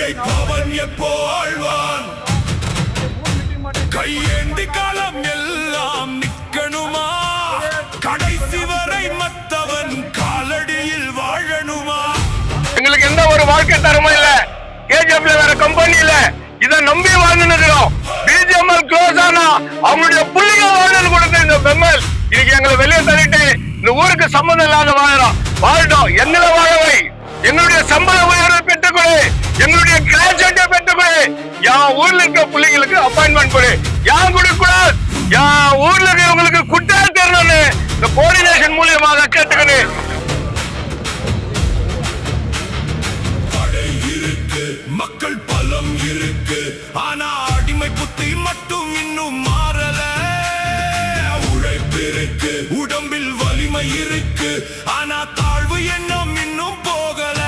உழைப்பவன் எப்போ ஆழ்வான் கையேந்தி காலம் எல்லாம் நிக்கணுமா கடைசி வரை மத்தவன் காலடியில் வாழணுமா எங்களுக்கு எந்த ஒரு வாழ்க்கை தரமும் இல்ல கேஜிஎஃப்ல வேற கம்பெனி இல்ல இதை நம்பி வாழ்ந்துருக்கிறோம் பிஜிஎம்எல் க்ளோஸ் ஆனா அவங்களுடைய புள்ளிக வாழ்ந்து கொடுத்த இந்த பெம்எல் இன்னைக்கு எங்களை வெளியே தள்ளிட்டு இந்த ஊருக்கு சம்பந்தம் இல்லாத வாழ்றோம் எங்களை வாழவை எங்களுடைய சம்பள உயர்வை பெற்றுக்கொடு எங்களுடைய கிராஜுவேட்டை பெற்றுக்கொடு என் ஊர்ல இருக்க பிள்ளைங்களுக்கு அப்பாயின்மெண்ட் கொடு ஏன் கொடுக்க கூடாது என் ஊர்ல இருக்கிறவங்களுக்கு குற்றம் தெரியணும்னு இந்த கோஆர்டினேஷன் மூலியமாக கேட்டுக்கணும். மக்கள் பலம் இருக்கு ஆனா அடிமை புத்தி மட்டும் இன்னும் மாறல உழைப்பு இருக்கு உடம்பில் வலிமை இருக்கு ஆனா தாழ்வு எண்ணம் இன்னும் போகல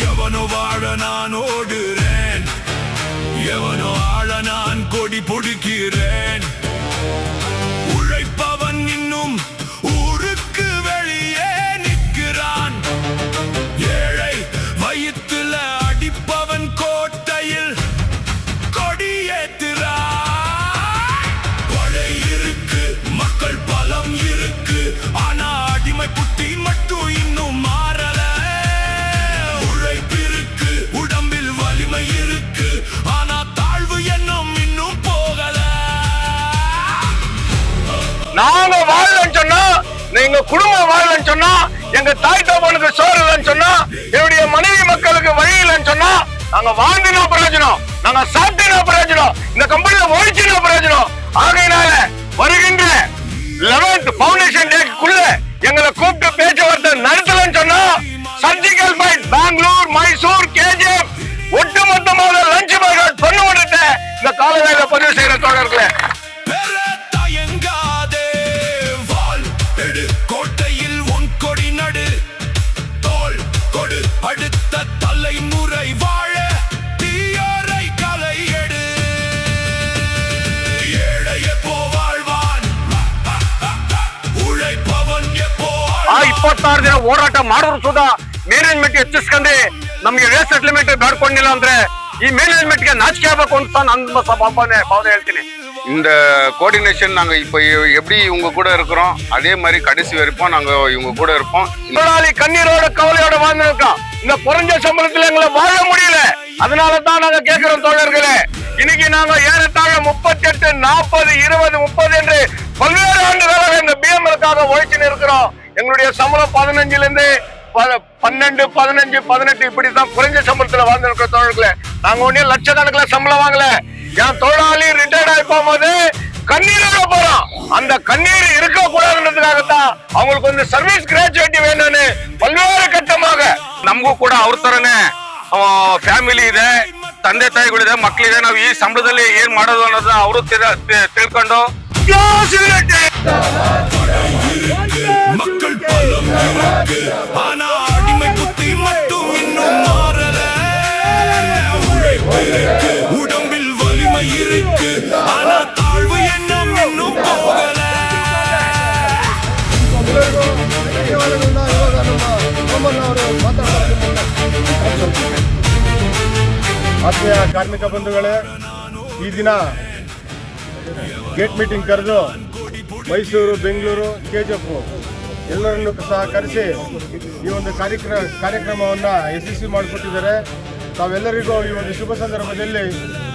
எவனோ வாழ நான் ஓடுறேன் எவனோ ஆள நான் கொடி பிடிக்கிறேன் உழைப்பவன் இன்னும் ஊருக்கு வெளியே நிற்கிறான் ஏழை வயிற்றுல அடிப்பவன் கோட்டையில் கொடியேற்றுறான் படை இருக்கு மக்கள் பலம் இருக்கு ஆனா அடிமை புத்தி மட்டும் இன்னும் மாறல உழைப்பு இருக்கு உடம்பில் வலிமை இருக்கு ஆனா தாழ்வு எண்ணம் இன்னும் போகல நாங்க வாழலன்னு சொன்னா எங்க குடும்பம் வாழலன்னு சொன்னா எங்க தாய் தகவனுக்கு சோறு இல்லைன்னு சொன்னா என்னுடைய மனைவி மக்களுக்கு வழி இல்லைன்னு சொன்னா நாங்க வாழ்ந்துனா பிரயோஜனம் நாங்க சாப்பிட்டுனா பிரயோஜனம் இந்த கம்பெனியில ஒழிச்சுனா பிரயோஜனம் ஆகையினால வருகின்ற 11th ஃபவுண்டேஷன் டேக்குள்ள எங்களை கூப்பிட்டு பேச்சுவார்த்தை நடத்தலன்னு சொன்னா surgical fight Bangalore Mysore KGF ஒட்டுமொத்தமாக லஞ்ச் பாய்காட் பண்ணுவதை இந்த காலவேளை பதிவு செய்யற தோழர்களே கோட்டையில் உன் கொடி நடு தோல் கொடு அடுத்த தலைமுறை வாழ தீயோரை கலை எடு ஏழை எப்போ வாழ்வான் ಉழைಪವನ್ எப்போ 26 ದಿನ ಹೋರಾಟ ಮಾಡಿದ್ರು ಸುಧಾ ಮ್ಯಾನೇಜ್ಮೆಂಟ್ ಎಚ್ಚಿಸ್ಕೊಂಡೆ ನಮಗೆ ರೇಸ್ ಸೆಟ್ಲ್ಮೆಂಟ್ ಬೇಡ್ಕೊಂಡಿಲ್ಲ ಅಂದ್ರೆ ಈ ಮ್ಯಾನೇಜ್ಮೆಂಟ್ ಗೆ ನಾಚಿಕೆ ಆಗಬೇಕು ಅಂತ ನನ್ನ ಭಾವನೆ ಹೇಳ್ತೀನಿ. இந்த கோஆர்டினேஷன் நாங்க இப்ப எப்படி இவங்க கூட இருக்கிறோம் அதே மாதிரி கடைசி வரைக்கும் நாங்க இவங்க கூட இருப்போம். கண்ணீரோட கவலையோட வாழ்ந்துருக்கோம். இந்த குறைஞ்ச சம்பளத்துல எங்களை வாழ முடியல. அதனாலதான் நாங்க கேட்கிறோம் தோழர்களே, இன்னைக்கு நாங்க ஏறத்தாழ 38, 40, 20, 30 என்று பல்வேறு ஆண்டுகளாக இந்த பிஎம்எல்காக உழைச்சுன்னு இருக்கிறோம். எங்களுடைய சம்பளம் 15ல இருந்து 12, 15, 18 இப்படிதான் குறைஞ்ச சம்பளத்துல வாழ்ந்துருக்கிற தோழர்களே. நாங்க ஒன்னே லட்சக்கணக்கில் சம்பளம் வாங்கல. என் தொழிலாளி ரிட்டையர்ட் ஆகி போகும்போது கண்ணீரோட போறோம். அந்த கண்ணீர் இருக்க கூடாதுன்றதுக்காகத்தான் அவங்களுக்கு வந்து சர்வீஸ் கிராஜுவேட்டி வேணும்னு பல்வேறு கட்டமாக ನಮಗೂ ಕೂಡ ಅವ್ರ ತರನೇ ಫ್ಯಾಮಿಲಿ ಇದೆ, ತಂದೆ ತಾಯಿಗಳಿದೆ, ಮಕ್ಕಳಿದೆ. ನಾವು ಈ ಸಂಬಳದಲ್ಲಿ ಏನ್ ಮಾಡೋದು ಅನ್ನೋದನ್ನ ಅವರು ತಿಳ್ಕೊಂಡು மக்கள் பலம் இருக்கு ஆனா அடிமை புத்தி மட்டும் இன்னும் மாறல உழைப்பு இருக்கு உடம்பில் வலிமை இருக்கு ஆனா தாழ்வு எண்ணம் இன்னும் போகல. ಆತ್ಮೀಯ ಕಾರ್ಮಿಕ ಬಂಧುಗಳೇ, ಈ ದಿನ ಗೇಟ್ ಮೀಟಿಂಗ್ ಕರೆದು ಮೈಸೂರು, ಬೆಂಗಳೂರು, ಕೆಜಿಎಫ್ ಎಲ್ಲರನ್ನು ಸಹ ಕರೆಸಿ ಈ ಒಂದು ಕಾರ್ಯಕ್ರಮವನ್ನು ಯಶಸ್ವಿ ಮಾಡಿಕೊಟ್ಟಿದ್ದಾರೆ. ತಾವೆಲ್ಲರಿಗೂ ಈ ಒಂದು ಶುಭ ಸಂದರ್ಭದಲ್ಲಿ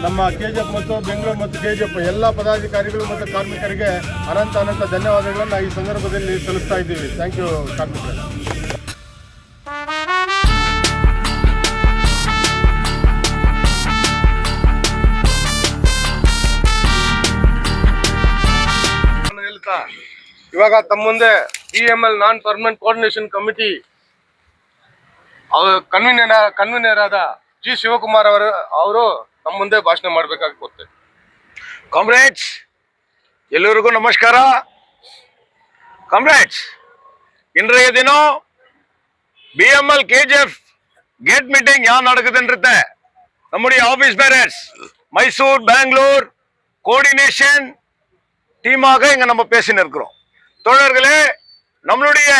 ನಮ್ಮ ಕೆಜಿಎಫ್ ಮತ್ತು ಬೆಂಗಳೂರು ಮತ್ತು ಕೆಜಿಎಫ್ ಎಲ್ಲ ಪದಾಧಿಕಾರಿಗಳು ಮತ್ತು ಕಾರ್ಮಿಕರಿಗೆ ಅನಂತ ಧನ್ಯವಾದಗಳನ್ನು ಈ ಸಂದರ್ಭದಲ್ಲಿ ಸಲ್ಲಿಸ್ತಾ ಇದ್ದೀವಿ. ಥ್ಯಾಂಕ್ ಯು ಕಾರ್ಮಿಕರೇ. ಇವಾಗ ತಮ್ಮ ಮುಂದೆ BML non permanent coordination committee convener ಆದ ಜಿ ಶಿವಕುಮಾರ್ ಅವರು ನಮ್ಮ ಮುಂದೆ ಭಾಷಣ ಮಾಡಬೇಕಾಗಿ ಕೊಡ್ತೇವೆ. ಕಾಮ್ರೇಡ್ಸ್, ಎಲ್ಲರಿಗೂ ನಮಸ್ಕಾರ. ಕಾಮ್ರೇಡ್ಸ್, இன்றைய தினம் பிஎம்எல் கேஜிஎஃப் கேட் மீட்டிங் யார் நடக்குதுன்றது நம்முடைய office bearers Mysore, Bangalore coordination டீமாக இங்க நம்ம பேசின்னு இருக்கிறோம். தோழர்களே, நம்மளுடைய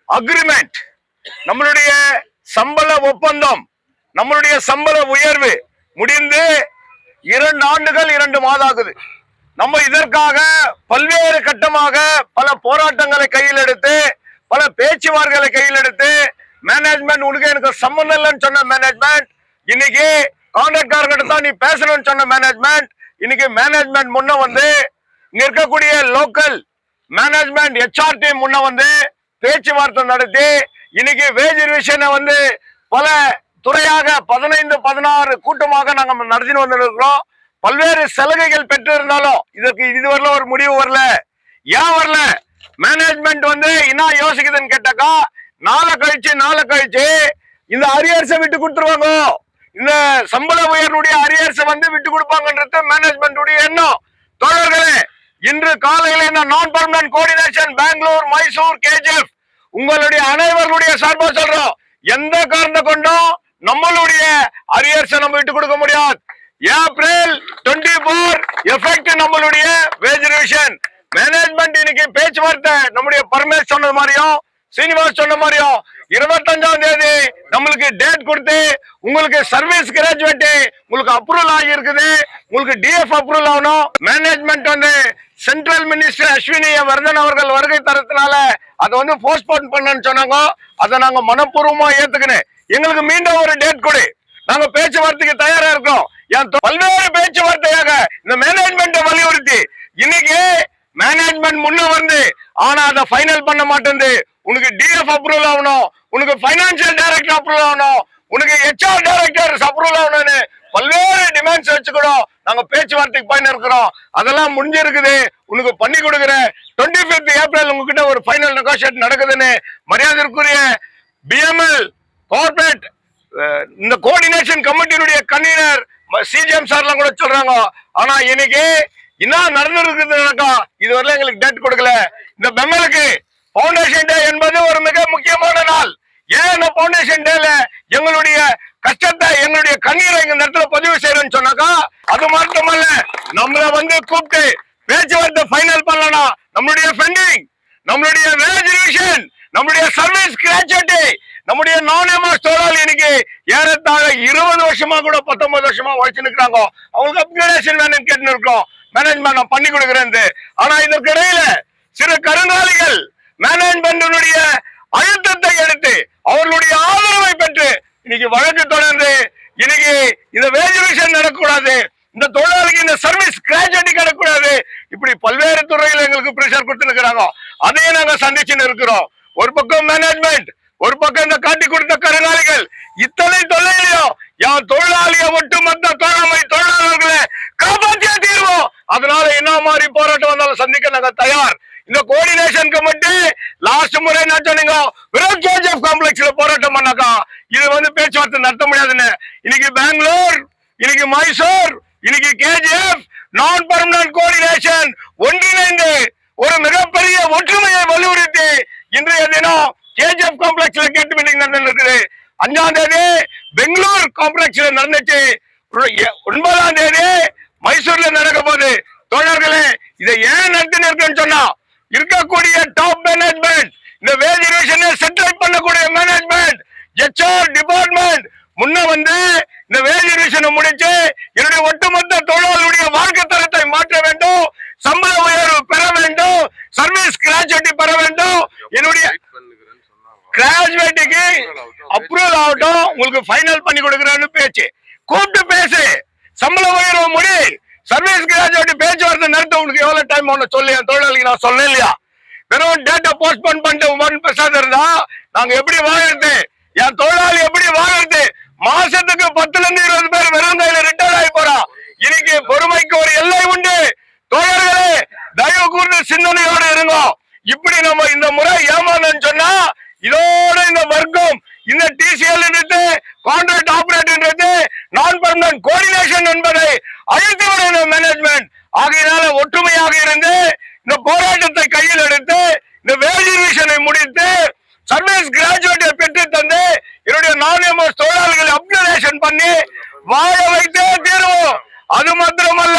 அக்ரிமெண்ட், நம்மளுடைய சம்பள ஒப்பந்தம், நம்மளுடைய சம்பள உயர்வு முடிந்து 2 ஆண்டுகள் 2 மாதம் ஆகுது. நம்ம இதற்காக பல்வேறு கட்டமாக பல போராட்டங்களை கையில் எடுத்து, பல பேச்சுவார்த்தைகளை கையில் எடுத்து, மேனேஜ்மெண்ட் உனக்கு எனக்கு சம்பந்தம் இல்லைன்னு சொன்ன மேனேஜ்மெண்ட், இன்னைக்கு கான்ட்ராக்டர்கிட்ட தான் நீ பேசணும்னு சொன்ன மேனேஜ்மெண்ட், இன்னைக்கு மேனேஜ்மெண்ட் முன்ன வந்து இங்க இருக்கக்கூடிய லோக்கல் மேனேஜ்மெண்ட் HR டீம் முன்ன வந்து பேச்சுவார்த்தை நடத்தி, இன்னைக்கு வேஜ் ரிவிஷனை வந்து பல துறையாக 15-16 கூட்டமாக நாங்க நடத்திட்டு வந்துருக்கிறோம். பல்வேறு சலுகைகள் பெற்று இருந்தாலும் இதற்கு இதுவரையில ஒரு முடிவு வரல. ஏன் வரல? மேனேஜ்மெண்ட் வந்து என்ன யோசிக்குதுன்னு கேட்டாக்கா, நாளை கழிச்சு இந்த அரியர்ஸை விட்டு கொடுத்துருவாங்க, இந்த சம்பள உயர்வுடைய அரியர்ஸை வந்து விட்டு கொடுப்பாங்கன்றது மேனேஜ்மெண்ட் உடைய எண்ணம். தோழர்களே, இன்று காலையில் இந்த நான் permanent coordination Bangalore, Mysore, KGF உங்களுடைய அனைவர்களுடைய சார்பா சொல்றோம், எந்த காரணத்தை கொண்டும் நம்மளுடைய அரியர்ஸை நம்ம விட்டு கொடுக்க முடியாது. ஏப்ரல் 24 எஃபெக்ட் நம்மளுடைய வேஜ் ரிவிஷன். மேனேஜ்மெண்ட் இன்னைக்கு பேச்சுவார்த்தை நம்முடைய பரமேஷ் சொன்னது மாதிரியும் சீனிவாஸ் சொன்ன மாதிரியும் 25ஆம் தேதி நம்மளுக்கு டேட் கொடுத்து, உங்களுக்கு சர்வீஸ் கிராஜுவேட் உங்களுக்கு அப்ரூவல் ஆகி இருக்குது, உங்களுக்கு DF அப்ரூவல் ஆகணும். மேனேஜ்மெண்ட் வந்து சென்ட்ரல் மினிஸ்டர் அஸ்வினி வர்தன் அவர்கள் வருகை தரத்தினால அதை வந்து போஸ்ட்போன் பண்ணன்னு சொன்னாங்க. அதை நாங்க மனப்பூர்வமா ஏத்துக்கணும். எங்களுக்கு மீண்டும் ஒரு டேட் கொடு, நாங்க பேச்சுவார்த்தைக்கு தயாரா இருக்கோம். பல்வேறு பேச்சுவார்த்தையாக இந்த மேனேஜ்மெண்ட் வலியுறுத்தி இன்னைக்கு மேனேஜ்மெண்ட் முன்ன வந்து, ஆனா அதை ஃபைனல் பண்ண மாட்டேங்குது. உனக்கு DF அப்ரூவல் ஆகணும், உனக்கு பைனான்சியல் டைரக்டர் அப்ரூவல் ஆகணும், உனக்கு HR டைரக்டர் அப்ரூவல் ஆகணும்னு பல்வேறு டிமாண்ட்ஸ் வச்சுக்கிறோம். நாங்க பேச்சுவார்த்தைக்கு பயன் இருக்கிறோம். அதெல்லாம் முடிஞ்சிருக்குது, உனக்கு பண்ணி கொடுக்குறேன். 25 ஏப்ரல் உங்ககிட்ட ஒரு ஃபைனல் நெகோசியேட் நடக்குதுன்னு மரியாதைக்குரிய BML கார்பரேட் இந்த கோஆர்டினேஷன் கமிட்டியினுடைய கன்வீனர் CGM சார்லாம் கூட சொல்றாங்க. ஆனா இன்னைக்கு என்ன நடந்திருக்குதுனாக்கா, இதுவரை எங்களுக்கு டேட் கொடுக்கல. இந்த பெம்மலுக்கு பவுண்டேஷன் டே என்பது ஒரு மிக முக்கியமான நாள். ஏன் இந்த பவுண்டேஷன் டேல எங்களுடைய கஷ்டத்தை, எங்களுடைய கண்ணீரை இந்த இடத்துல பதிவு செய்யறேன்னு சொன்னாக்கா, அது மட்டுமல்ல, நம்மள வந்து கூப்பிட்டு பேச்சுவார்த்தை ஃபைனல் பண்ணலாம். நம்மளுடைய ஃபண்டிங், நம்மளுடைய வேஜ் ரிவிஷன், நம்மளுடைய சர்வீஸ் கிராஜுவேட், நம்முடைய நான்-எம்எஸ் தொழிலாளி இன்னைக்கு ஏறத்தாழ 20 வருஷமா கூட 19 வருஷமா உழைச்சு நிற்கிறாங்க. அவங்களுக்கு அப்கிரேடேஷன் வேணும்னு கேட்டு இருக்கோம். மேனேஜ்மெண்ட் நான் பண்ணி கொடுக்குறேன். ஆனா இதற்கு இடையில சிறு கருங்காலிகள் மேனேஜ்மெண்டினுடைய அழுத்தத்தை எடுத்து அவர்களுடைய ஆதரவை பெற்று இன்னைக்கு வழக்கு தொடர்ந்து இன்னைக்கு இந்த வேஜ் ரிவிஷன் நடக்கக்கூடாது, இந்த தொழிலாளிக்கு இந்த சர்வீஸ் கிராஜுவேட் கிடைக்கூடாது, இப்படி பல்வேறு துறையில் எங்களுக்கு பிரஷர் கொடுத்து இருக்கிறாங்க. அதையும் நாங்க சந்திச்சுன்னு இருக்கிறோம். ஒரு பக்கம் மேனேஜ்மெண்ட், ஒரு பக்கம் இந்த காட்டி கொடுத்த கருங்காலிகள், இத்தனை தொழிலையும் என் தொழிலாளிய ஒட்டுமொத்த தோழமை தொழிலாளர்களை காப்பாற்றிய தீர்வோம். அதனால என்ன மாதிரி போராட்டம் வந்தாலும் சந்திக்க நாங்க தயார். இந்த கோஆர்டினேஷன் கமிட்டி லாஸ்ட் முறை நான் சொன்னீங்க வெறும் KGF காம்ப்ளெக்ஸ்ல போராட்டம் பண்ணாக்கா இது வந்து பேச்சுவார்த்தை நடத்த முடியாதுன்னு. இன்னைக்கு பெங்களூர், இன்னைக்கு மைசூர், இன்னைக்கு KGF நான் பர்மனன்ட் கோஆர்டினேஷன் ஒன்றிணைந்து ஒரு மிகப்பெரிய ஒற்றுமையை வலியுறுத்தி இன்றைய தினம் KGF காம்ப்ளெக்ஸ்ல கேட்டு மீட்டிங் நடந்துருக்குது. 5ஆம் தேதி பெங்களூர் காம்ப்ளெக்ஸ்ல நடந்துச்சு. 9ஆம் தேதி மைசூர்ல நடக்க போகுது. தோழர்களே, இதை ஏன் நடத்தின்னு இருக்குன்னு சொன்னா, இருக்கக்கூடிய டாப் மேனேஜ்மெண்ட், இந்த வேஜ் ரிவிஷனை செட்டில் பண்ணக்கூடிய மேனேஜ்மெண்ட், HR டிபார்ட்மெண்ட் முன்ன வந்து இந்த வேஜ் ரிவிஷனை முடிச்சு என்னுடைய ஒட்டுமொத்த தொழிலாளருடைய வாழ்க்கை தரத்தை மாற்ற வேண்டும், சம்பள உயர்வு பெற வேண்டும், சர்வீஸ் கிராஜுவேட் பெற வேண்டும், என்னுடைய கிராஜுவேட்டுக்கு அப்ரூவல் ஆகட்டும், உங்களுக்கு ஃபைனல் பண்ணி கொடுக்குறேன்னு பேச்சு கூப்பிட்டு பேசு, சம்பள உயர்வு முடி, சர்வீஸ் கிராஜுவேட் பேச்சுவார்த்தை நடத்த உங்களுக்கு எவ்வளவு டைம் ஒன்று சொல்லி என் தொழிலாளிக்கு நான் சொல்ல இல்லையா? வெறும் டேட்டா போஸ்ட்போன் பண்ணிட்டு 1% இருந்தா நாங்க எப்படி வாழறது? என் தொழிலாளி எப்படி வாழறது? மாசத்துக்கு 10-20 பேர் வெறும் கையில ரிட்டையர் ஆகி போறான். இன்னைக்கு பொறுமைக்கு ஒரு எல்லை உண்டு. தோழர்களே, தயவு கூர்ந்து சிந்தனையோடு இருங்க. இப்படி நம்ம இந்த முறை ஏமாந்தோம்னு சொன்னா இதோட இந்த வர்க்கம், இந்த TCL கான்ட்ராக்ட் ஆபரேட்டர் நான் பர்மனன்ட் கோஆர்டினேஷன் என்பதை அழித்து விட மேனேஜ்மெண்ட் ஆகையினால ஒற்றுமையாக இருந்து இந்த போராட்டத்தை கையில் எடுத்து இந்த வேஜ் ரிவிஷனை முடித்து சர்வீஸ் கிராஜுவேட்டை பெற்று தந்து என்னுடைய நான்-எம்எஸ் தொழிலாளர்களை அப்கிரேடேஷன் பண்ணி வாழ வைத்தே தீர்வோம். அது மாத்திரமல்ல,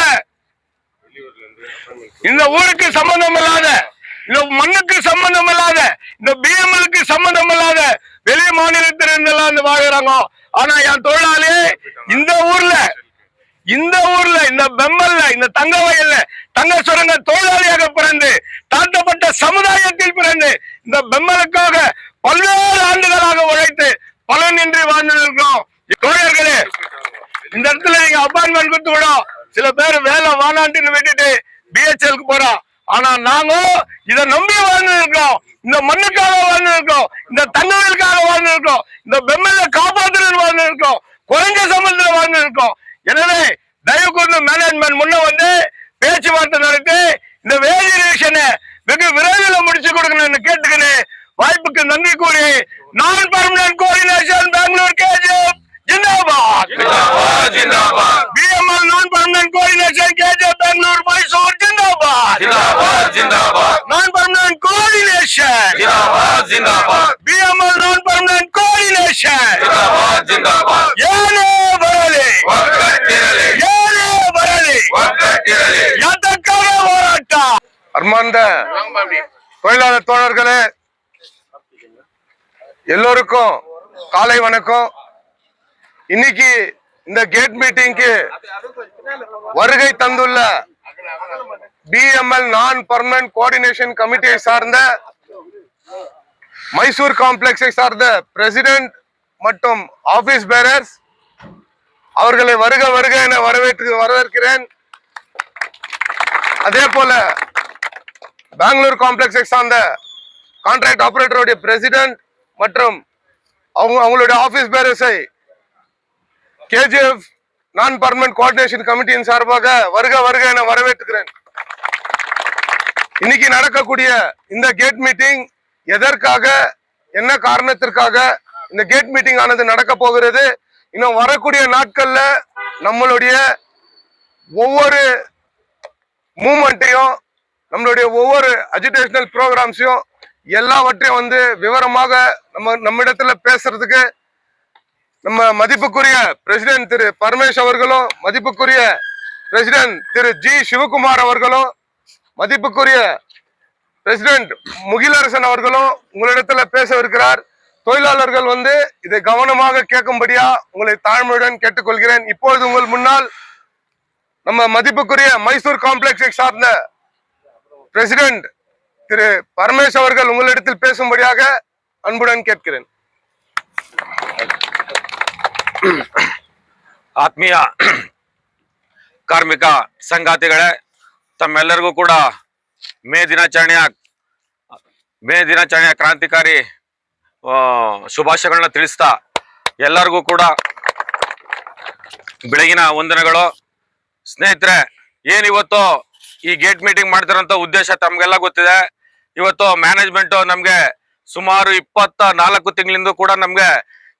இந்த ஊருக்கு சம்பந்தம் இல்லாத, இந்த மண்ணுக்கு சம்பந்தம் இல்லாத, இந்த பிஎம்எலுக்கு சம்பந்தம் இல்லாத வெளி மாநிலத்தில் இருந்தெல்லாம் வந்து வாழ்கிறாங்க. ஆனா என் தொழிலாளி இந்த ஊர்ல இந்த பெம்மல்ல இந்த தங்க வயல்ல தங்க சுரங்க தொழிலாளியாக பிறந்து தாழ்த்தப்பட்ட சமுதாயத்தில் பிறந்து இந்த பெம்மலுக்காக பல்வேறு ஆண்டுகளாக உழைத்து பலனின்றி வாழ்ந்திருக்கிறோம். தோழர்களே, இந்த இடத்துல நீங்க அப்பாயின்மெண்ட் கொடுத்து விடும், சில பேர் வேலை வானாண்டின்னு விட்டுட்டு பிஹெச்எலுக்கு போறோம். ஆனா நாங்க இதை நம்பி வாழ்ந்திருக்கோம், இந்த மண்ணுக்காக வாழ்ந்திருக்கோம், இந்த தங்கவயலுக்காக வாழ்ந்திருக்கோம், இந்த பெம்மலை காப்பாற்றுறது வாழ்ந்திருக்கோம், குறைஞ்ச சம்பளத்துல வாழ்ந்திருக்கோம். எனவே தயவு கூர்ந்து மேனேஜ்மெண்ட் முன்ன வந்து பேச்சுவார்த்தை நடத்தி இந்த வேரியேஷனை வெகு விரைவில் முடிச்சு கொடுக்கணும்னு கேட்டுக்கின்னு வாய்ப்புக்கு நன்றி கூறி non permanent coordination Bengaluru KGF ஜிந்தாபாத், BML non permanent coordination KGF Bengaluru Mysore ஜிந்தாபாத், non permanent coordination BML non permanent coordination ஏனே வரலே எதற்காக போராட்டம்? அன்பார்ந்த தொழிலாளர் தோழர்களே, எல்லோருக்கும் காலை வணக்கம். இன்னைக்கு இந்த கேட் மீட்டிங்க்கு வருகை தந்துள்ள பிஎம்எல் நான் பர்மனன்ட் கோஆர்டினேஷன் கமிட்டியை சார்ந்த மைசூர் காம்ப்ளெக்ஸை சார்ந்த பிரசிடென்ட் மற்றும் ஆபீஸ் பேரர்ஸ் அவர்களை வருக வருக என வரவேற்கிறேன். அதே போல பெங்களூர் காம்ப்ளெக்ஸை சார்ந்த கான்ட்ராக்ட் ஆபரேட்டருடைய பிரசிடென்ட் மற்றும் அவங்களுடைய ஆபீஸ் பேரர்ஸை கேஜிஎஃப் நான் பர்மனன்ட் கோஆர்டினேஷன் கமிட்டியின் சார்பாக வருக வருக என வரவேற்கிறேன். இன்னைக்கு நடக்கக்கூடிய இந்த கேட் மீட்டிங் எதற்காக, என்ன காரணத்திற்காக இந்த கேட் மீட்டிங் ஆனது நடக்க போகிறது, இன்னும் வரக்கூடிய நாட்கள்ல நம்மளுடைய ஒவ்வொரு மூமெண்ட்டையும், நம்மளுடைய ஒவ்வொரு அஜிடேஷனல் ப்ரோக்ராம்ஸையும் எல்லாவற்றையும் வந்து விவரமாக நம்மிடத்துல பேசுறதுக்கு நம்ம மதிப்புக்குரிய பிரசிடென்ட் திரு பரமேஷ் அவர்களும், மதிப்புக்குரிய பிரசிடென்ட் திரு ஜி சிவகுமார் அவர்களும், மதிப்புக்குரிய பிரசிடென்ட் முகிலரசன் அவர்களும் உங்களிடத்துல பேசவிருக்கிறார். தொழிலாளர்கள் வந்து இதை கவனமாக கேட்கும்படியா உங்களை தாழ்மையுடன் கேட்டுக்கொள்கிறேன். இப்பொழுது உங்கள் முன்னால் நம்ம மதிப்புக்குரிய மைசூர் காம்ப்ளெக்ஸை சார்ந்த பிரசிடென்ட் திரு பரமேஷ் அவர்கள் உங்களிடத்தில் பேசும்படியாக அன்புடன் கேட்கிறேன். ಆತ್ಮೀಯ ಕಾರ್ಮಿಕ ಸಂಗಾತಿಗಳೇ, ತಮ್ಮೆಲ್ಲರಿಗೂ ಕೂಡ ಮೇ ದಿನಾಚರಣೆಯ ಕ್ರಾಂತಿಕಾರಿ ಶುಭಾಶಯಗಳನ್ನ ತಿಳಿಸ್ತಾ ಎಲ್ಲರಿಗೂ ಕೂಡ ಬೆಳಗಿನ ವಂದನೆಗಳು. ಸ್ನೇಹಿತರೆ, ಏನಿವತ್ತು ಈ ಗೇಟ್ ಮೀಟಿಂಗ್ ಮಾಡ್ತಿರೋಂಥ ಉದ್ದೇಶ ತಮ್ಗೆಲ್ಲ ಗೊತ್ತಿದೆ. ಇವತ್ತು ಮ್ಯಾನೇಜ್ಮೆಂಟ್ ನಮ್ಗೆ ಸುಮಾರು 24 ತಿಂಗಳಿಂದ ಕೂಡ ನಮ್ಗೆ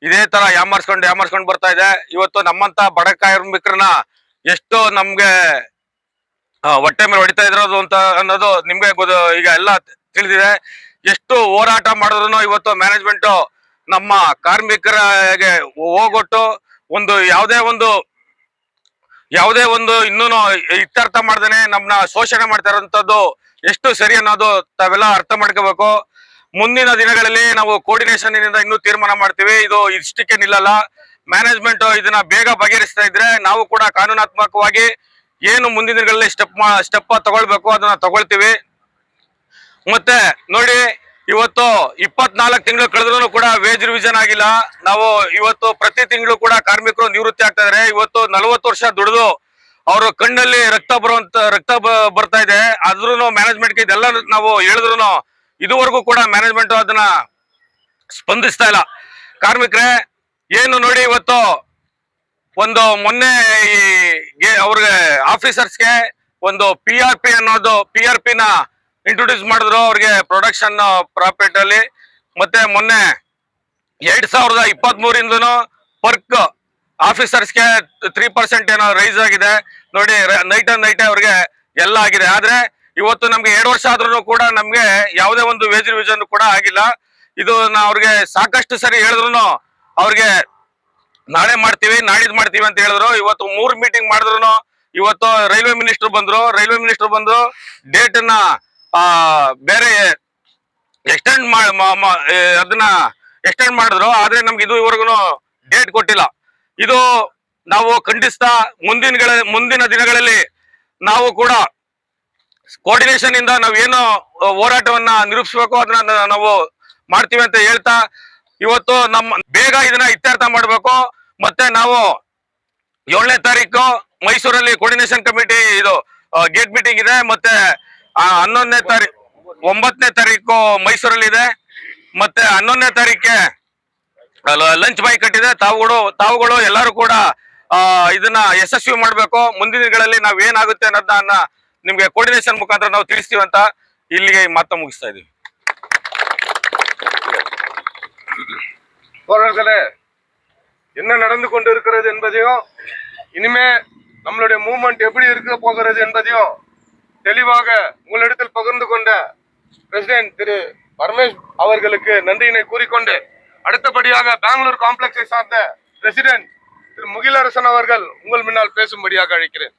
ಇದೇ ತರ ಯಾಮರ್ಸ್ಕೊಂಡು ಬರ್ತಾ ಇದೆ. ಇವತ್ತು ನಮ್ಮಂತ ಬಡ ಕಾರ್ಮಿಕರನ್ನ ಎಷ್ಟು ನಮ್ಗೆ ಹೊಟ್ಟೆ ಮೇಲೆ ಹೊಡಿತಾ ಇದ್ರೋದು ಅಂತ ಅನ್ನೋದು ನಿಮ್ಗೆ ಈಗ ಎಲ್ಲ ತಿಳಿದಿದೆ. ಎಷ್ಟು ಹೋರಾಟ ಮಾಡಿದ್ರು ಇವತ್ತು ಮ್ಯಾನೇಜ್ಮೆಂಟ್ ನಮ್ಮ ಕಾರ್ಮಿಕರಿಗೆ ಹೋಗೊಟ್ಟು ಯಾವುದೇ ಒಂದು ಇನ್ನೂ ಇತ್ಯರ್ಥ ಮಾಡ್ದೇನೆ ನಮ್ಮನ್ನ ಶೋಷಣೆ ಮಾಡ್ತಾ ಇರೋಂಥದ್ದು ಎಷ್ಟು ಸರಿ ಅನ್ನೋದು ತಾವೆಲ್ಲ ಅರ್ಥ ಮಾಡ್ಕೋಬೇಕು. ಮುಂದಿನ ದಿನಗಳಲ್ಲಿ ನಾವು ಕೋಆರ್ಡಿನೇಷನ್ ಇಂದ ಇನ್ನೂ ತೀರ್ಮಾನ ಮಾಡ್ತೀವಿ. ಇದು ಇಷ್ಟಕ್ಕೆ ನಿಲ್ಲಲ್ಲ. ಮ್ಯಾನೇಜ್ಮೆಂಟ್ ಇದನ್ನ ಬೇಗ ಬಗೆಹರಿಸ್ತಾ ಇದ್ರೆ ನಾವು ಕೂಡ ಕಾನೂನಾತ್ಮಕವಾಗಿ ಏನು ಮುಂದಿನ ದಿನಗಳಲ್ಲಿ ಸ್ಟೆಪ್ ತಗೊಳ್ಬೇಕು ಅದನ್ನ ತಗೊಳ್ತೀವಿ. ಮತ್ತೆ ನೋಡಿ, ಇವತ್ತು 24 ತಿಂಗಳು ಕಳೆದ್ರೂ ಕೂಡ ವೇಜ್ ರಿವಿಷನ್ ಆಗಿಲ್ಲ. ನಾವು ಇವತ್ತು ಪ್ರತಿ ತಿಂಗಳು ಕೂಡ ಕಾರ್ಮಿಕರು ನಿವೃತ್ತಿ ಆಗ್ತಾ ಇದಾರೆ. ಇವತ್ತು 40 ವರ್ಷ ದುಡಿದು ಅವ್ರ ಕಣ್ಣಲ್ಲಿ ರಕ್ತ ಬರ್ತಾ ಇದೆ. ಆದ್ರೂ ಮ್ಯಾನೇಜ್ಮೆಂಟ್ಗೆ ಇದೆಲ್ಲ ನಾವು ಹೇಳಿದ್ರು ಇದುವರೆಗೂ ಕೂಡ ಮ್ಯಾನೇಜ್ಮೆಂಟ್ ಅದನ್ನ ಸ್ಪಂದಿಸ್ತಾ ಇಲ್ಲ. ಕಾರ್ಮಿಕರೇ, ಏನು ನೋಡಿ, ಇವತ್ತು ಒಂದು ಮೊನ್ನೆ ಅವ್ರಿಗೆ ಆಫೀಸರ್ಸ್ಗೆ ಒಂದು PRP ನ ಇಂಟ್ರೊಡ್ಯೂಸ್ ಮಾಡಿದ್ರು ಅವ್ರಿಗೆ ಪ್ರೊಡಕ್ಷನ್ ಪ್ರಾಫಿಟ್ ಅಲ್ಲಿ. ಮತ್ತೆ ಮೊನ್ನೆ 2023 ಪರ್ಕ್ ಆಫೀಸರ್ಸ್ಗೆ 3% ಏನೋ ರೈಸ್ ಆಗಿದೆ ನೋಡಿ. ನೈಟ್ ಅವ್ರಿಗೆ ಎಲ್ಲ ಆಗಿದೆ. ಆದ್ರೆ ಇವತ್ತು ನಮ್ಗೆ 2 ವರ್ಷ ಆದ್ರೂ ಕೂಡ ನಮ್ಗೆ ಯಾವುದೇ ಒಂದು ವೇಜ್ ರಿವಿಷನ್ ಕೂಡ ಆಗಿಲ್ಲ. ಇದು ಅವ್ರಿಗೆ ಸಾಕಷ್ಟು ಸರಿ ಹೇಳಿದ್ರು ಅವ್ರಿಗೆ ನಾಳೆ ಮಾಡ್ತೀವಿ ನಾಡಿದ್ ಮಾಡ್ತೀವಿ ಅಂತ ಹೇಳಿದ್ರು. ಇವತ್ತು 3 ಮೀಟಿಂಗ್ ಮಾಡಿದ್ರು ಇವತ್ತು ರೈಲ್ವೆ ಮಿನಿಸ್ಟರ್ ಬಂದ್ರು ಡೇಟ್ ಅನ್ನ ಬೇರೆ ಎಕ್ಸ್ಟೆಂಡ್ ಅದನ್ನ ಎಕ್ಸ್ಟೆಂಡ್ ಮಾಡಿದ್ರು. ಆದ್ರೆ ನಮ್ಗೆ ಇದುವರೆಗೂ ಡೇಟ್ ಕೊಟ್ಟಿಲ್ಲ. ಇದು ನಾವು ಖಂಡಿಸ್ತಾ ಮುಂದಿನ ದಿನಗಳಲ್ಲಿ ನಾವು ಕೂಡ ಕೋಆರ್ಡಿನೇಷನ್ ಇಂದ ನಾವೇನು ಹೋರಾಟವನ್ನ ನಿರೂಪಿಸಬೇಕು ಅದನ್ನ ನಾವು ಮಾಡ್ತೀವಿ ಅಂತ ಹೇಳ್ತಾ, ಇವತ್ತು ಬೇಗ ಇದನ್ನ ಇತ್ಯರ್ಥ ಮಾಡಬೇಕು. ಮತ್ತೆ ನಾವು 7ನೇ ತಾರೀಕು ಮೈಸೂರಲ್ಲಿ ಕೋಆರ್ಡಿನೇಷನ್ ಕಮಿಟಿ ಇದು ಗೇಟ್ ಮೀಟಿಂಗ್ ಇದೆ. ಮತ್ತೆ 11ನೇ ತಾರೀಕು 9ನೇ ತಾರೀಕು ಮೈಸೂರಲ್ಲಿ ಇದೆ. ಮತ್ತೆ 11ನೇ ತಾರೀಕೆ ಲಂಚ್ ಬಾಯ್ ಕಟ್ಟಿದೆ. ತಾವುಗಳು ಎಲ್ಲರೂ ಕೂಡ ಇದನ್ನ ಯಶಸ್ವಿ ಮಾಡ್ಬೇಕು. ಮುಂದಿನ ದಿನಗಳಲ್ಲಿ ನಾವ್ ಏನಾಗುತ್ತೆ ಅನ್ನೋದನ್ನ ನಿಮ್ಗೆ ಕೋಆರ್ಡಿನೇಷನ್ ಮುಖಾಂತರ ನಾವು ತಿಳಿಸ್ತೀವಿ ಅಂತ ಇಲ್ಲಿಗೆ ಮಾತು ಮುಗಿಸ್ತಾ ಇದೀವಿ. தோழர்களே, என்ன நடந்து கொண்டு இருக்கிறது என்பதையும் இனிமே நம்மளுடைய மூவ்மெண்ட் எப்படி இருக்க போகிறது என்பதையும் தெளிவாக உங்களிடத்தில் பகிர்ந்து கொண்ட பிரசிடென்ட் திரு பரமேஷ் அவர்களுக்கு நன்றியினை கூறிக்கொண்டு, அடுத்தபடியாக பெங்களூர் காம்ப்ளெக்ஸை சார்ந்த பிரசிடென்ட் திரு முகிலரசன் அவர்கள் உங்கள் முன்னால் பேசும்படியாக அழைக்கிறேன்.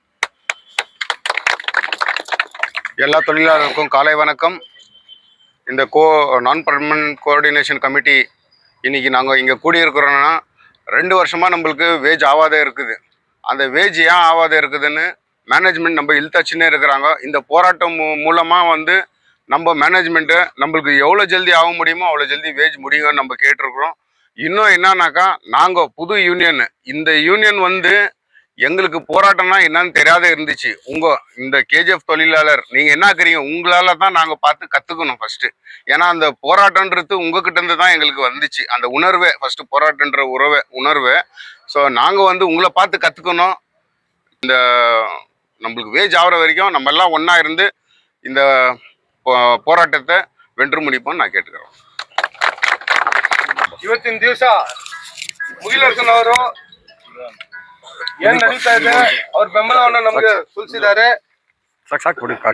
எல்லா தொழிலாளர்களுக்கும் காலை வணக்கம். இந்த நான் பர்மனன்ட் கோஆர்டினேஷன் கமிட்டி இன்னைக்கு நாங்கள் இங்கே கூடியிருக்கிறோன்னா 2 வருஷமாக நம்மளுக்கு வேஜ் ஆகாதே இருக்குது. அந்த வேஜ் ஏன் ஆகாதே இருக்குதுன்னு மேனேஜ்மெண்ட் நம்ம இழுத்தச்சுன்னே இருக்கிறாங்க. இந்த போராட்டம் மூலமாக நம்ம மேனேஜ்மெண்ட்டு நம்மளுக்கு எவ்வளோ ஜல்தி ஆக முடியுமோ அவ்வளோ ஜல்தி வேஜ் முடியுங்கன்னு நம்ம கேட்டிருக்கிறோம். இன்னும் என்னன்னாக்கா, நாங்கள் புது யூனியன், இந்த யூனியன் எங்களுக்கு போராட்டம்னா என்னன்னு தெரியாத இருந்துச்சு. இந்த கேஜிஎஃப் தொழிலாளர் நீங்கள் என்ன இருக்கிறீங்க, உங்களால தான் நாங்கள் பார்த்து கற்றுக்கணும் ஃபஸ்ட்டு. ஏன்னா அந்த போராட்டன்றது உங்ககிட்ட இருந்து தான் எங்களுக்கு வந்துச்சு. அந்த உணர்வே ஃபஸ்ட்டு போராட்டன்ற உணர்வு. ஸோ நாங்கள் உங்களை பார்த்து கற்றுக்கணும். இந்த நம்மளுக்கு வேஜ் ஆகிற வரைக்கும் நம்ம எல்லாம் ஒன்றா இருந்து இந்த போராட்டத்தை வென்று முடிப்போம்னு நான் ಕೇಳ್ತಿக்கிறேன். ಇವತ್ತಿನ ದಿವಸ ಮುಗಿಲರಸನ್ ಅವರು ಏನ್ ನಡೀತಾ ಇದೆ ಅವ್ರ ಬೆಂಬಲವನ್ನ ನಮ್ಗೆ ಸೂಚಿಸಿದ್ದಾರೆ.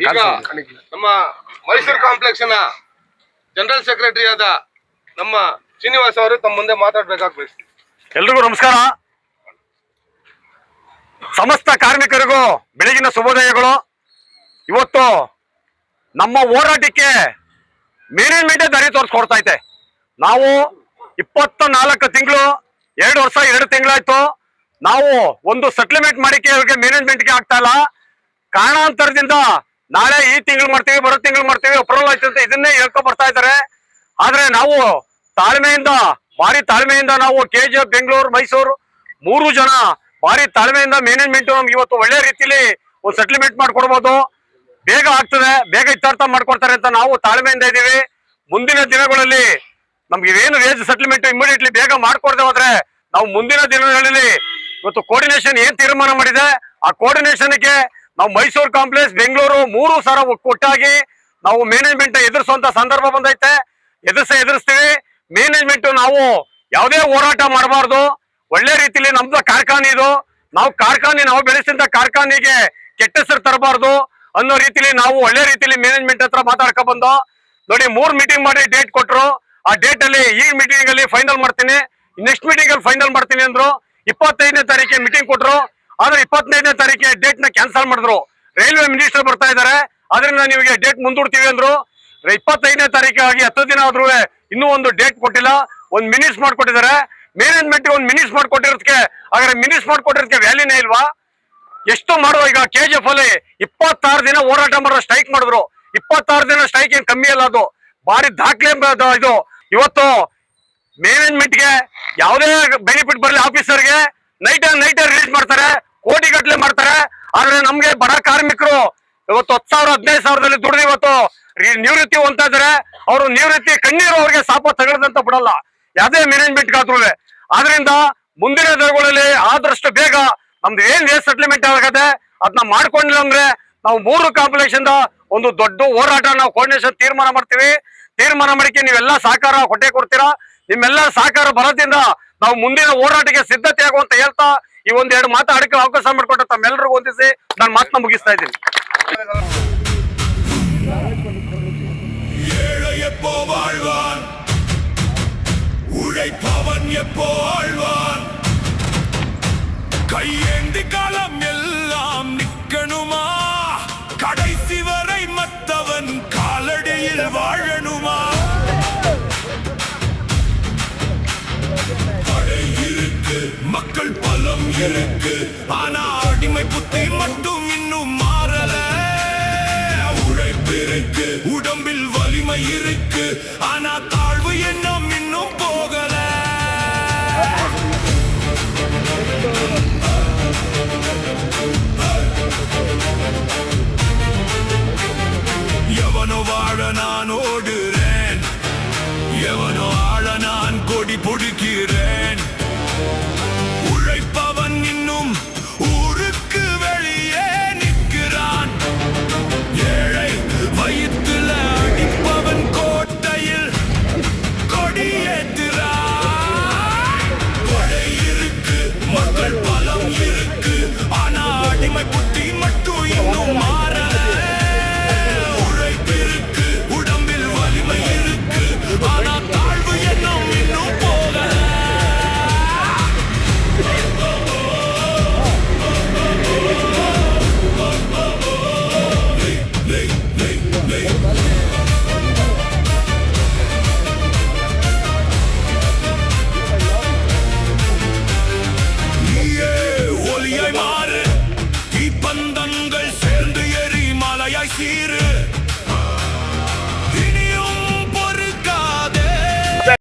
ಈಗ ನಮ್ಮ ಮೈಸೂರು ಕಾಂಪ್ಲೆಕ್ಸ್ ನ ಜನರಲ್ ಸೆಕ್ರೆಟರಿ ಆದ ನಮ್ಮ ಶ್ರೀನಿವಾಸ್ ಅವರು ತಮ್ಮ ಮುಂದೆ ಮಾತಾಡ್ಬೇಕಾಗ್ಬೇಕು. ಎಲ್ರಿಗೂ ನಮಸ್ಕಾರ. ಸಮಸ್ತ ಕಾರ್ಮಿಕರಿಗೂ ಬೆಳಗಿನ ಶುಭೋದಯಗಳು. ಇವತ್ತು ನಮ್ಮ ಹೋರಾಟಕ್ಕೆ ಮ್ಯಾನೇಜ್ಮೆಂಟೇ ದಾರಿ ತೋರಿಸ್ಕೊಡ್ತಾ ಐತೆ. ನಾವು 24 ತಿಂಗಳು 2 ವರ್ಷ 2 ತಿಂಗಳಾಯ್ತು. ನಾವು ಒಂದು ಸೆಟ್ಲ್ಮೆಂಟ್ ಮಾಡಿಕೆ ಅವ್ರಿಗೆ ಮ್ಯಾನೇಜ್ಮೆಂಟ್ಗೆ ಆಗ್ತಾ ಇಲ್ಲ. ಕಾರಣಾಂತರದಿಂದ ನಾಳೆ ಈ ತಿಂಗಳು ಮಾಡ್ತೀವಿ, ಬರೋ ತಿಂಗಳು ಮಾಡ್ತೀವಿ, ಅಪ್ರೂವಲ್ ಆಯ್ತು ಅಂತ ಇದನ್ನೇ ಹೇಳ್ಕೊಂಡ್ ಬರ್ತಾ ಇದ್ದಾರೆ. ಆದ್ರೆ ನಾವು ಭಾರಿ ತಾಳ್ಮೆಯಿಂದ ನಾವು ಕೆಜಿಎಫ್, ಬೆಂಗಳೂರು, ಮೈಸೂರು 3 ಜನ ಭಾರಿ ತಾಳ್ಮೆಯಿಂದ ಮ್ಯಾನೇಜ್ಮೆಂಟ್ ನಮ್ಗೆ ಇವತ್ತು ಒಳ್ಳೆ ರೀತಿಲಿ ಒಂದು ಸೆಟ್ಲ್ಮೆಂಟ್ ಮಾಡ್ಕೊಡ್ಬೋದು. ಬೇಗ ಆಗ್ತದೆ, ಬೇಗ ಇತ್ಯರ್ಥ ಮಾಡ್ಕೊಡ್ತಾರೆ ಅಂತ ನಾವು ತಾಳ್ಮೆಯಿಂದ ಇದ್ದೀವಿ. ಮುಂದಿನ ದಿನಗಳಲ್ಲಿ ನಮ್ಗೆ ಏನು ವೇಜ್ ಸೆಟ್ಲ್ಮೆಂಟ್ ಇಮಿಡಿಯೇಟ್ಲಿ ಬೇಗ ಮಾಡ್ಕೊಡ್ದೆ ಹೋದ್ರೆ ನಾವು ಮುಂದಿನ ದಿನಗಳಲ್ಲಿ ಇವತ್ತು ಕೋಆರ್ಡಿನೇಷನ್ ಏನ್ ತೀರ್ಮಾನ ಮಾಡಿದೆ ಆ ಕೋಆರ್ಡಿನೇಷನ್ಗೆ ನಾವು ಮೈಸೂರು ಕಾಂಪ್ಲೆಕ್ಸ್, ಬೆಂಗಳೂರು 3 ಸರ ಒಟ್ಟಾಗಿ ನಾವು ಮ್ಯಾನೇಜ್ಮೆಂಟ್ ಎದುರಿಸುವಂತ ಸಂದರ್ಭ ಬಂದೈತೆ. ಎದುರಿಸ್ತೀವಿ. ಮ್ಯಾನೇಜ್ಮೆಂಟ್ ನಾವು ಯಾವುದೇ ಹೋರಾಟ ಮಾಡಬಾರ್ದು. ಒಳ್ಳೆ ರೀತಿಲಿ ನಮ್ದು ಕಾರ್ಖಾನೆ ಇದು. ನಾವು ಬೆಳೆಸಿದಂತ ಕಾರ್ಖಾನೆಗೆ ಕೆಟ್ಟ ಹೆಸರು ತರಬಾರ್ದು ಅನ್ನೋ ರೀತಿಲಿ ನಾವು ಒಳ್ಳೆ ರೀತಿಲಿ ಮ್ಯಾನೇಜ್ಮೆಂಟ್ ಹತ್ರ ಮಾತಾಡ್ಕೊಂಡ್ ಬಂದು ನೋಡಿ 3 ಮೀಟಿಂಗ್ ಮಾಡಿ ಡೇಟ್ ಕೊಟ್ರು. ಆ ಡೇಟ್ ಅಲ್ಲಿ ಈ ಮೀಟಿಂಗ್ ಅಲ್ಲಿ ಫೈನಲ್ ಮಾಡ್ತೀನಿ, ನೆಕ್ಸ್ಟ್ ಮೀಟಿಂಗ್ ಅಲ್ಲಿ ಫೈನಲ್ ಮಾಡ್ತೀನಿ ಅಂದ್ರು. 25ನೇ ತಾರೀಕಿಗೆ ಮೀಟಿಂಗ್ ಕೊಟ್ರು. ಆದ್ರೆ 25ನೇ ತಾರೀಕಿಗೆ ಡೇಟ್ ನ ಕ್ಯಾನ್ಸಲ್ ಮಾಡಿದ್ರು. ರೈಲ್ವೆ ಮಿನಿಸ್ಟರ್ ಬರ್ತಾ ಇದಾರೆ, ಅದರಿಂದ ನಿಮಗೆ ಡೇಟ್ ಮುಂದೂಡ್ತೀವಿ ಅಂದ್ರು. 25ನೇ ತಾರೀಕಿಗೆ 10 ದಿನ ಆದ್ರೂ ಇನ್ನೂ ಒಂದು ಡೇಟ್ ಕೊಟ್ಟಿಲ್ಲ. ಒಂದು ಮಿನಿಟ್ಸ್ ಮಾಡ್ಕೊಟ್ಟಿದ್ದಾರೆ. ಮ್ಯಾನೇಜ್ಮೆಂಟ್ ಒಂದು ಮಿನಿಟ್ಸ್ ಮಾಡ್ಕೊಟ್ಟಿರೋದಕ್ಕೆ, ಹಾಗಾದ್ರೆ ಮಿನಿಟ್ಸ್ ಮಾಡ್ಕೊಟ್ಟಿರೋದಕ್ಕೆ ವ್ಯಾಲ್ಯೂನೇ ಇಲ್ವಾ? ಎಷ್ಟು ಮಾಡುವ? ಈಗ ಕೆಜಿಎಫ್ ಅಲ್ಲಿ 26 ದಿನ ಹೋರಾಟ ಮಾಡೋ ಸ್ಟ್ರೈಕ್ ಮಾಡಿದ್ರು. 26 ದಿನ ಸ್ಟ್ರೈಕ್ ಏನ್ ಕಮ್ಮಿ ಅಲ್ಲ, ಅದು ಭಾರಿ ದಾಖಲೆ ಇದು. ಇವತ್ತು ಮ್ಯಾನೇಜ್ಮೆಂಟ್ಗೆ ಯಾವುದೇ ಬೆನಿಫಿಟ್ ಬರಲಿ ಆಫೀಸರ್ಗೆ ನೈಟ್ ರಿಲೀಸ್ ಮಾಡ್ತಾರೆ, ಕೋಟಿ ಗಟ್ಟಲೆ ಮಾಡ್ತಾರೆ. ಆದ್ರೆ ನಮ್ಗೆ ಬಡ ಕಾರ್ಮಿಕರು ಇವತ್ತು 10,000 15,000ದಲ್ಲಿ ದುಡ್ದು ಇವತ್ತು ನಿವೃತ್ತಿ ಹೊಂದ್ತಾ ಇದಾರೆ. ಅವರು ನಿವೃತ್ತಿ ಕಣ್ಣೀರು ಅವ್ರಿಗೆ ಸಾಪ ತಗೊಳ್ಳದಂತ ಬಿಡಲ್ಲ ಯಾವುದೇ ಮ್ಯಾನೇಜ್ಮೆಂಟ್ಗಾದ್ರೂ. ಆದ್ರಿಂದ ಮುಂದಿನ ದಿನಗಳಲ್ಲಿ ಆದಷ್ಟು ಬೇಗ ನಮ್ದು ಏನ್ ಸೆಟ್ಲ್ಮೆಂಟ್ ಆಗತ್ತೆ ಅದನ್ನ ಮಾಡ್ಕೊಂಡಿಲ್ಲ ಅಂದ್ರೆ ನಾವು 3 ಕಾಂಪ್ಲೆಕ್ಸ್ ಇಂದ ಒಂದು ದೊಡ್ಡ ಹೋರಾಟ ನಾವು ಕೋಆರ್ಡಿನೇಷನ್ ತೀರ್ಮಾನ ಮಾಡ್ತೀವಿ. ತೀರ್ಮಾನ ಮಾಡಿಕೆ ನೀವೆಲ್ಲ ಸಹಕಾರ ಕೊಡ್ತೀರಾ. ನಿಮ್ಮೆಲ್ಲ ಸಹಕಾರ ಬರೋದ್ರಿಂದ ನಾವು ಮುಂದಿನ ಹೋರಾಟಕ್ಕೆ ಸಿದ್ಧತೆ ಆಗುವಂತ ಹೇಳ್ತಾ ಈ 1-2 ಮಾತು ಆಡಕ್ಕೆ ಅವಕಾಶ ಮಾಡಿಕೊಟ್ಟ ತಮ್ಮೆಲ್ಲರಿಗೂ ಹೊಂದಿಸಿ ನಾನು ಮಾತನ್ನ ಮುಗಿಸ್ತಾ ಇದ್ದೀನಿ. ஏழை எப்போ வாழ்வான், உழைப்பவன் எப்போ ஆழ்வான், கையேந்தி காலம் எல்லாம் வாழணுமா கடைசி வரை மத்தவன் காலடியில் வாழணுமா படை இருக்கு மக்கள் பலம் இருக்கு ஆனா அடிமை புத்தி மட்டும் இன்னும் மாறல உழைப்பு இருக்கு உடம்பில் வலிமை இருக்கு ஆனா தாழ்வு எண்ணம் இன்னும் போகல எவனோ வாழ நான் ஓடுறேன் எவனோ ஆள நான் கொடி பிடிக்கிறேன்